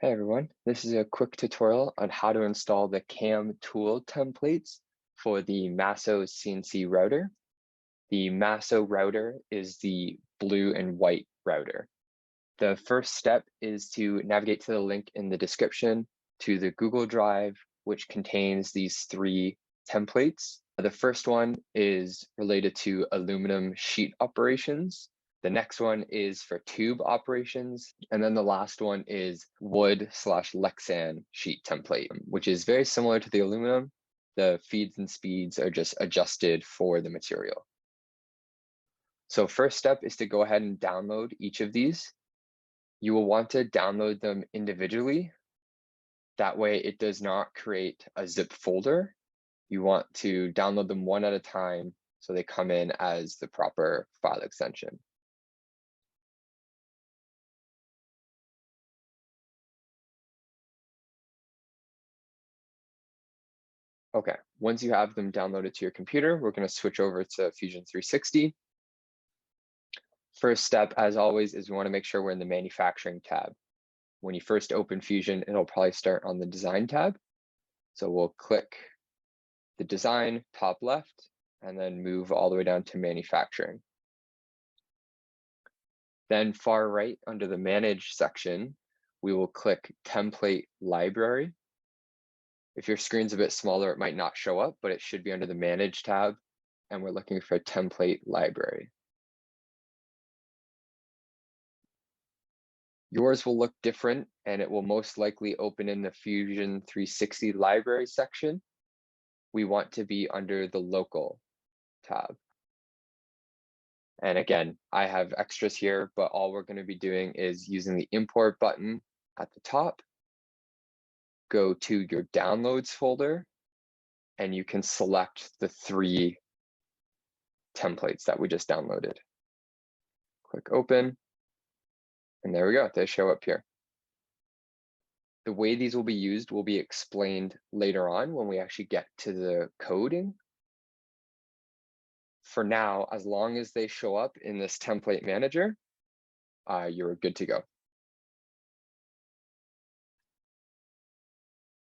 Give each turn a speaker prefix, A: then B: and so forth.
A: Hey everyone, this is a quick tutorial on how to install the CAM tool templates for the Masso CNC router. The Masso router is the blue and white router. The first step is to navigate to the link in the description to the Google Drive, which contains these three templates. The first one is related to aluminum sheet operations. The next one is for tube operations. And then the last one is wood/Lexan sheet template, which is very similar to the aluminum. The feeds and speeds are just adjusted for the material. So first step is to go ahead and download each of these. You will want to download them individually. That way it does not create a zip folder. You want to download them one at a time so they come in as the proper file extension. Okay, once you have them downloaded to your computer, we're going to switch over to Fusion360. First step, as always, is we want to make sure we're in the manufacturing tab. When you first open Fusion, it'll probably start on the design tab. So we'll click the design top left and then move all the way down to manufacturing. Then far right under the manage section, we will click template library. If your screen's a bit smaller, it might not show up, but it should be under the manage tab. And we're looking for template library. Yours will look different and it will most likely open in the Fusion360 library section. We want to be under the local tab. And again, I have extras here, but all we're going to be doing is using the import button at the top. Go to your downloads folder, and you can select the three templates that we just downloaded. Click open, and there we go, they show up here. The way these will be used will be explained later on when we actually get to the coding. For now, as long as they show up in this template manager, you're good to go.